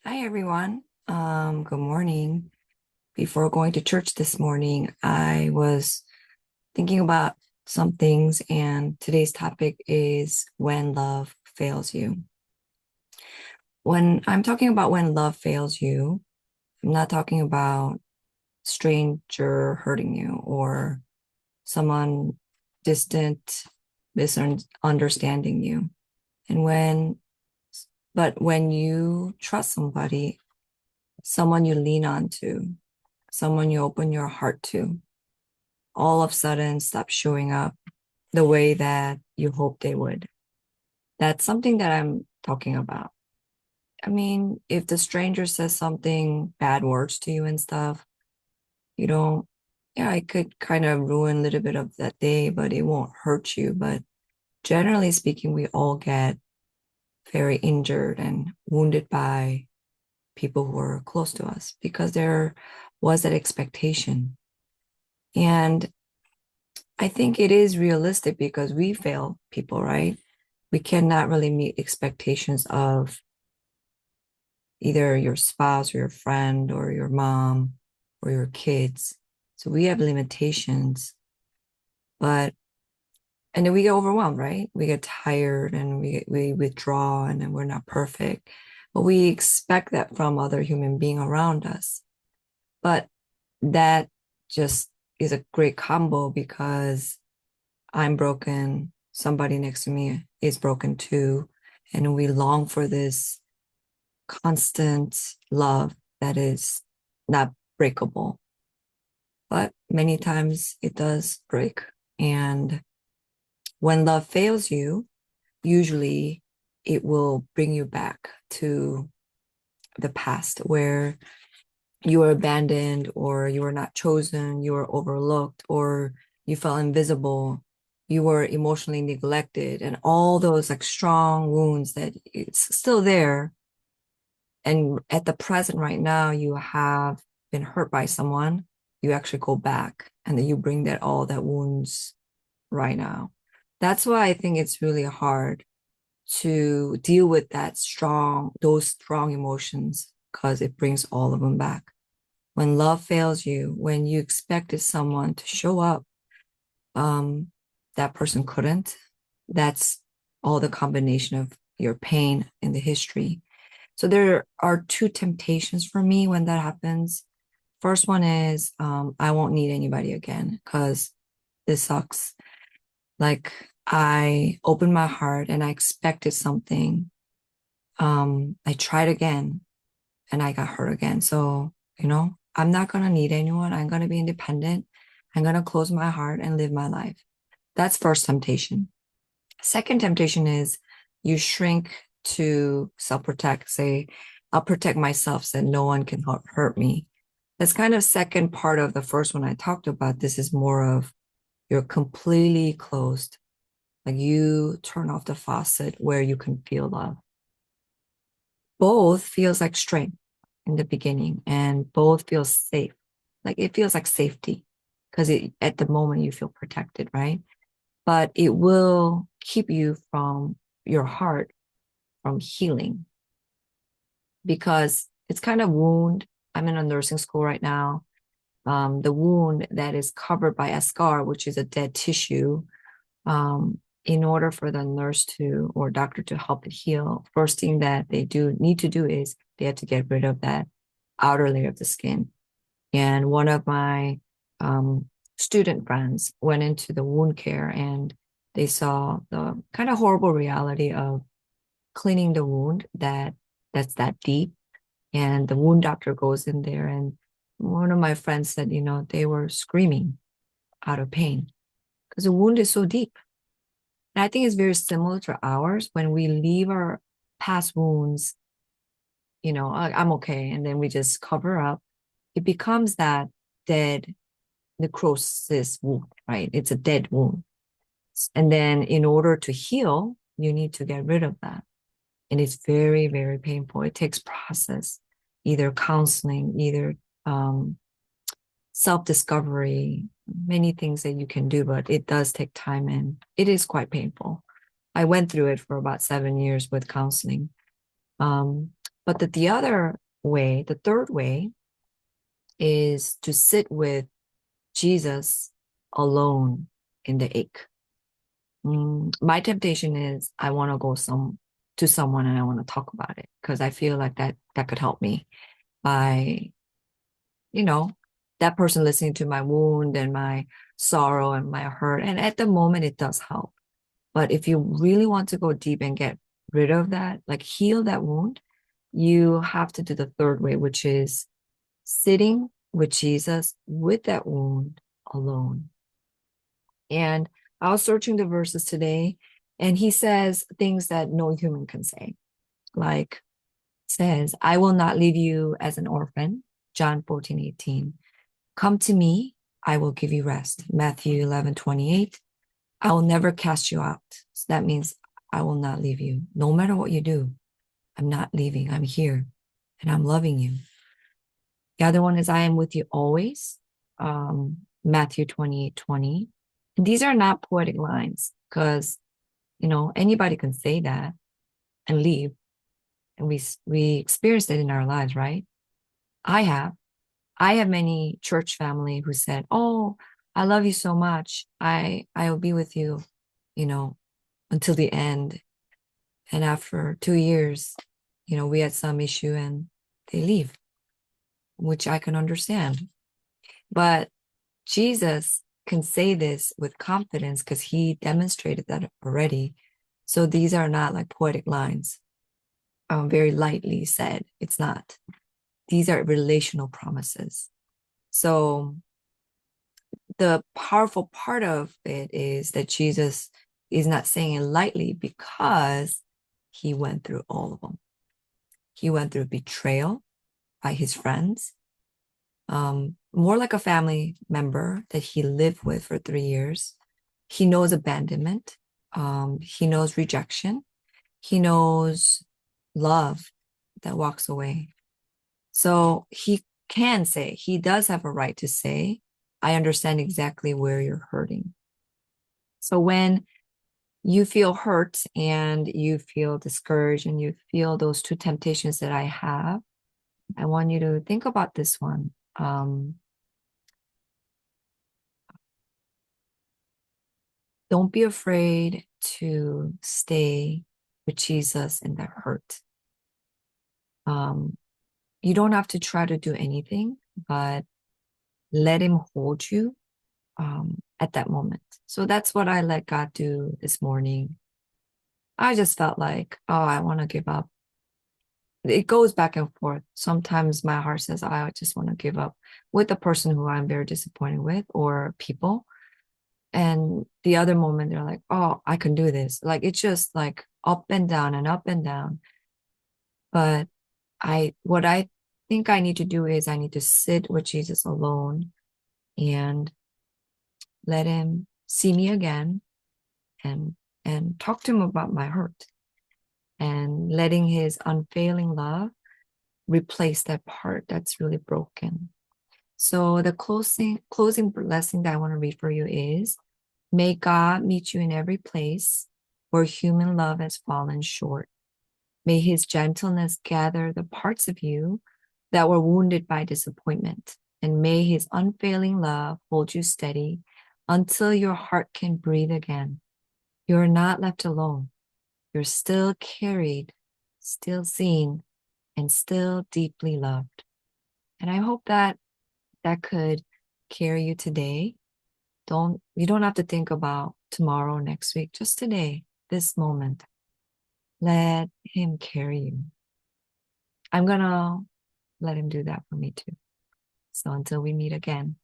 Hi, everyone. Good morning. Before going to church this morning, I was thinking about some things, and today's topic is when love fails you. When I'm talking about when love fails you, I'm not talking about stranger hurting you or someone distant misunderstanding you. And but when you trust somebody, someone you lean on to, someone you open your heart to, all of a sudden stop showing up the way that you hoped they would. That's something that I'm talking about. I mean, if the stranger says something bad words to you and stuff, you don't, yeah, it could kind of ruin a little bit of that day, but it won't hurt you. But generally speaking, we all get very injured and wounded by people who are close to us because there was that expectation. And I think it is realistic because we fail people, right? We cannot really meet expectations of either your spouse or your friend or your mom or your kids. So we have limitations, but and then we get overwhelmed, right? We get tired and we withdraw and then we're not perfect. But we expect that from other human being around us. But that just is a great combo because I'm broken, somebody next to me is broken too, and we long for this constant love that is not breakable. But many times it does break. And when love fails you, usually it will bring you back to the past where you were abandoned or you were not chosen, you were overlooked, or you felt invisible, you were emotionally neglected, and all those like strong wounds that it's still there. And at the present right now, you have been hurt by someone, you actually go back and then you bring that all that wounds right now. That's why I think it's really hard to deal with those strong emotions because it brings all of them back. When love fails you, when you expected someone to show up, um, that person couldn't. That's all the combination of your pain and the history. So there are two temptations for me when that happens. First one is I won't need anybody again because this sucks. Like I opened my heart and I expected something. I tried again and I got hurt again. So, I'm not going to need anyone. I'm going to be independent. I'm going to close my heart and live my life. That's first temptation. Second temptation is you shrink to self protect, say, I'll protect myself so no one can hurt me. That's kind of second part of the first one I talked about. This is more of you're completely closed. Like you turn off the faucet where you can feel love. Both feels like strength in the beginning and both feel safe. Like it feels like safety because at the moment you feel protected, right? But it will keep you from your heart from healing because it's kind of wound. I'm in a nursing school right now. The wound that is covered by a scar, which is a dead tissue, in order for the nurse to or doctor to help it heal, first thing that they do need to do is they have to get rid of that outer layer of the skin. And one of my um, student friends went into the wound care and they saw the kind of horrible reality of cleaning the wound that's that deep. And the wound doctor goes in there and one of my friends said, they were screaming out of pain because the wound is so deep. And I think it's very similar to ours when we leave our past wounds, I'm okay. And then we just cover up. It becomes that dead necrosis wound, right? It's a dead wound. And then in order to heal, you need to get rid of that. And it's very, very painful. It takes process, either counseling, either self-discovery, many things that you can do, but it does take time and it is quite painful. I went through it for about 7 years with counseling. Um, But the other way, the third way, is to sit with Jesus alone in the ache. My temptation is I want to go to someone and I want to talk about it because I feel like that could help me by, you know, that person listening to my wound and my sorrow and my hurt. And at the moment, it does help. But if you really want to go deep and get rid of that, like heal that wound, you have to do the third way, which is sitting with Jesus with that wound alone. And I was searching the verses today, and he says things that no human can say, like says, I will not leave you as an orphan, John 14:18. Come to me, I will give you rest, Matthew 11:28. I will never cast you out. So that means I will not leave you. No matter what you do, I'm not leaving. I'm here and I'm loving you. The other one is I am with you always, Matthew 28:20. And these are not poetic lines because, anybody can say that and leave. And we experienced it in our lives, right? I have. I have many church family who said, "Oh, I love you so much. I will be with you, you know, until the end." And after 2 years, we had some issue and they leave, which I can understand. But Jesus can say this with confidence because he demonstrated that already. So these are not like poetic lines, very lightly said. It's not. These are relational promises. So the powerful part of it is that Jesus is not saying it lightly because he went through all of them. He went through betrayal by his friends, more like a family member that he lived with for 3 years. He knows abandonment. He knows rejection. He knows love that walks away. So he does have a right to say, I understand exactly where you're hurting. So when you feel hurt and you feel discouraged and you feel those two temptations that I have, I want you to think about this one. Don't be afraid to stay with Jesus in that hurt. You don't have to try to do anything, but let him hold you at that moment. So that's what I let God do this morning. I just felt like, oh, I want to give up. It goes back and forth. Sometimes my heart says, I just want to give up with the person who I'm very disappointed with or people. And the other moment, they're like, oh, I can do this. Like, it's just like up and down and up and down. But what I think I need to do is I need to sit with Jesus alone and let him see me again and talk to him about my hurt and letting his unfailing love replace that part that's really broken. So the closing blessing that I want to read for you is, may God meet you in every place where human love has fallen short. May his gentleness gather the parts of you that were wounded by disappointment. And may his unfailing love hold you steady until your heart can breathe again. You're not left alone. You're still carried, still seen, and still deeply loved. And I hope that could carry you today. You don't have to think about tomorrow, next week, just today, this moment. Let him carry you. I'm gonna let him do that for me too. So until we meet again,